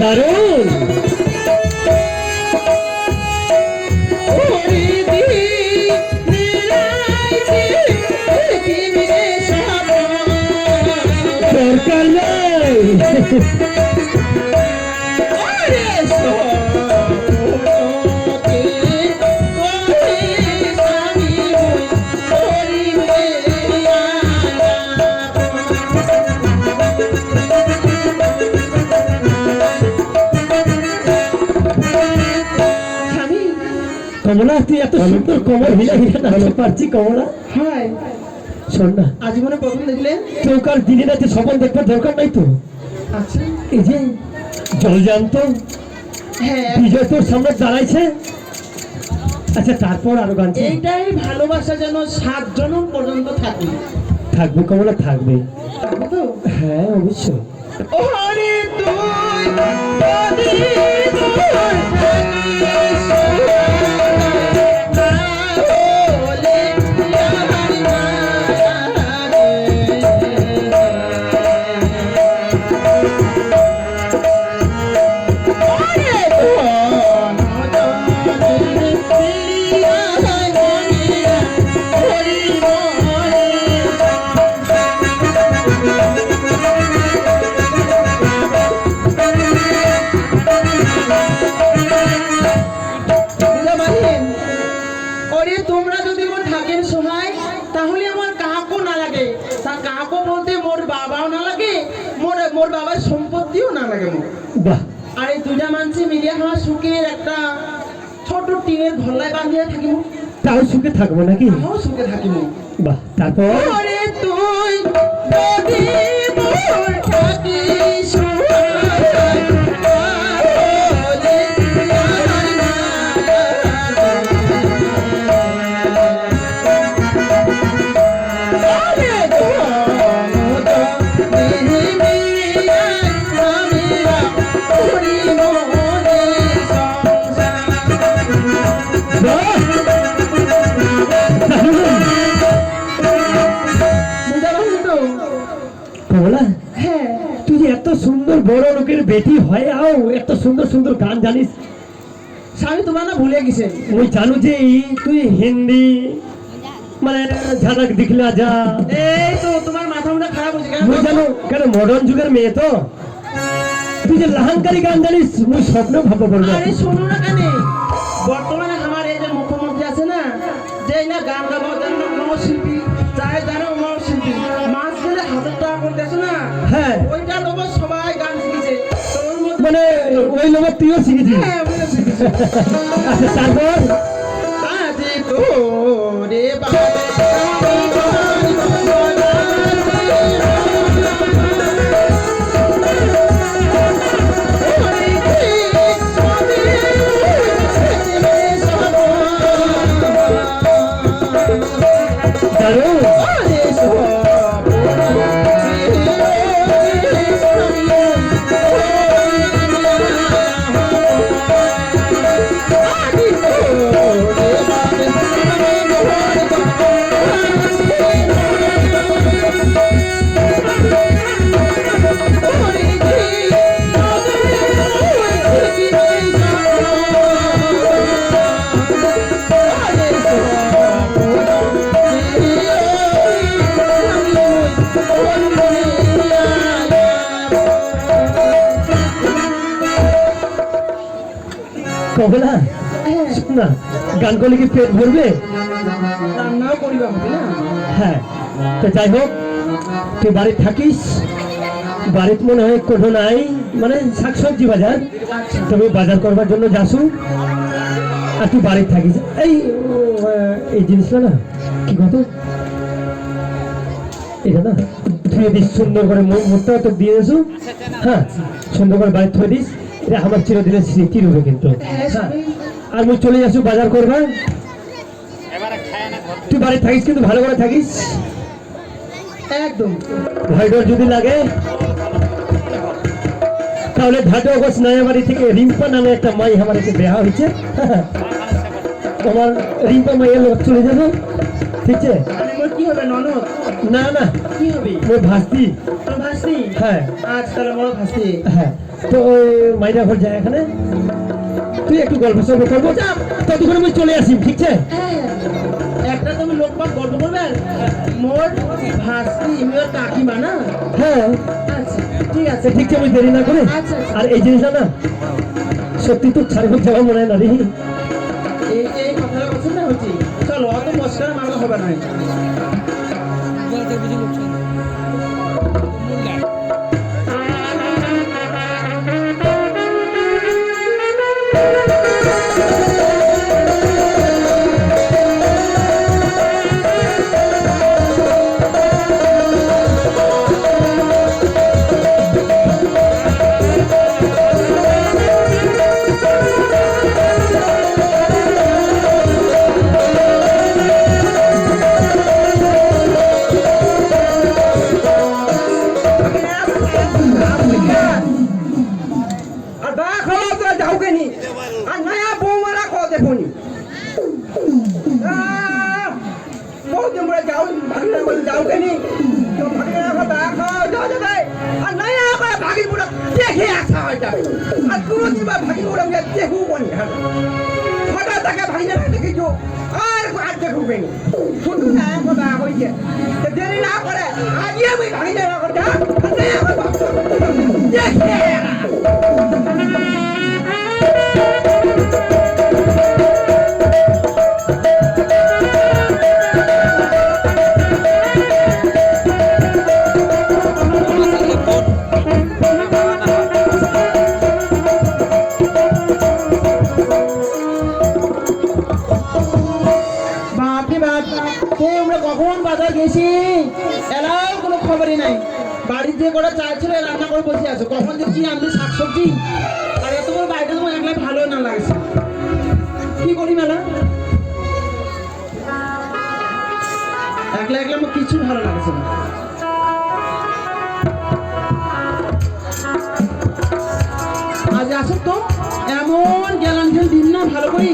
দারুণ দরকার নেই কমলা তুই এত সুন্দর কমল হিলা হিলা নাচতে পারছি কমলা হ্যাঁ শোন না আজীবনে প্রথম দেখলেন কেউ কার দিনে রাতে সফল দেখবার দরকার নাই তো আচ্ছা এই যে জল জানতো হ্যাঁ বিজয় তোর সামনে দাঁড়াইছে আচ্ছা তারপর আরো গান এইটাই ভালোবাসা যেন 7 জনম পর্যন্ত থাকে থাকবে কমলা থাকবে থাকবে তো হ্যাঁ অবশ্যই ওরে তুই যদি তোর থাকিস তাহলে আমার ওরে তোমরা যদি মোর থাকেন সময় তাহলে আমার কাহাকো না লাগে তা কাহাকো বলতে মোর বাবাও না লাগে মোর বাবার সম্পত্তিও না লাগে মোর বাহ আর এই দুইটা মানুষ মিলিয়ে আমার সুখের একটা ছোট টিনের ঘরলায় বাঁধিয়ে থাকিব তাও সুখে থাকবো নাকি তাও সুখে থাকিব বাহ তারপর ওরে তুই যদি মোর থাকিস কমলা হ্যাঁ তুই যে এত সুন্দর বড় লোকের বেটি হয় আও এত সুন্দর সুন্দর গান জানিস স্বামী তোমার না ভুলে গেছে ওই জানো যে তুই হিন্দি মানে ঝাঁক দিখলা যা এই তো তোমার মাথা মুথা খারাপ হচ্ছে কেন মুই জানো কেন মডার্ন যুগের মেয়ে তো তুই যে লাহাঙ্কারি গান জানিস মুই স্বপ্ন ভাববো পারবো আরে শোনো না কেন বর্তমানে আমার এই যে মুখ্যমন্ত্রী আছে না যে না গান গাবো জানো নবশিল্পী চাই জানো নবশিল্পী মাছ গেলে হাজার টাকা করতেছে না হ্যাঁ ওইটা লোক সবাই গান শিখেছে তো ওর মধ্যে মানে ওই লোক তুইও শিখেছিস হ্যাঁ ওইটা শিখেছে আচ্ছা তারপর আজি তোরে বাবা দারুণ কমলা শোন না গান করলে কি পেট ভরবে রান্নাও করিবা হবে না হ্যাঁ তো যাই হোক তুই বাড়ি থাকিস বাড়িতে মনে হয় কোনো নাই মানে শাকসবজি বাজার তবে বাজার করবার জন্য যাসু আর তুই বাড়িতে থাকিস এই জিনিসটা না কি কত এটা না ধুয়ে দিস সুন্দর করে মুখটাও তো দিয়ে দিস হ্যাঁ সুন্দর করে বাড়ি থুয়ে দিস এটা আমার চিরদিনের স্মৃতি রবে কিন্তু হ্যাঁ আর মুই চলে যাসু বাজার করবা তুই বাড়ি থাকিস কিন্তু ভালো করে থাকিস একদম ভয় ডর যদি লাগে তাহলে ধাটো অগস্ট নয়া বাড়ি থেকে রিম্পা নামে একটা মাই আমার এসে বেহা হয়েছে আমার রিম্পা মাইয়ের লোক চলে যাবো, ঠিক আছে? মানে মোর কি হবে ননদ? না না, কি হবে? মোর ভাস্তি। তোর ভাস্তি? হ্যাঁ আচ্ছা তাহলে মোর ভাস্তি। হ্যাঁ, তো ওই মাইরা ঘর যায় এখানে, তুই একটু গল্প সল্প করবো, ততক্ষণ আমি চলে আসি, ঠিক আছে? একটা তুমি লোক পাক গল্প করবে আর মোর ভাস্তি মোর কাকিমা না? হ্যাঁ আচ্ছা ঠিক আছে ঠিক আছে, আমি দেরি না করে। আচ্ছা, আচ্ছা। আর এই জিনিসটা না সত্যি তো ছাড়বো যাওয়া মনে হয় না রে। এই কথাটা বলছেন না হচ্ছে, চলো অত মস্কার মারা হবে না। আর বা খাওয়া তোরা যাও কেনি আর নয়া বৌমারা খাওয়াতে ফোনি বহুত আমরা যাও ভাগিনা বলে যাও কেনি তো ভাগিনা বা খাওয়া যাও যাবে আর নয়া করে ভাগি পুরো দেখে আসা হয়ে যাবে আর পুরো দিবা ভাগি পুরো দেখু কোনি হঠাৎ তাকে ভাগিনা দেখেছো আর আর দেখু কেনি শুধু না কথা হইছে তো দেরি না করে আজই আমি ভাগিনা করে যা আর নয়া করে দেখে বাপরে বাপ, আমরা কখন বাজার গেছি এলাও কোনো খবরই নাই। বাড়ির যে কটা চাল ছিল রান্না করে বসে আছো, কখন যে কি আনবে শাকসবজি। আর এত বড় বাড়িটা তোমার একলাই ভালো না লাগছে, কি করি মেলা একলা একলা আমার কিছু ভালো লাগছে না। আজ আসো তো, এমন গেলাম দিন না ভালো করি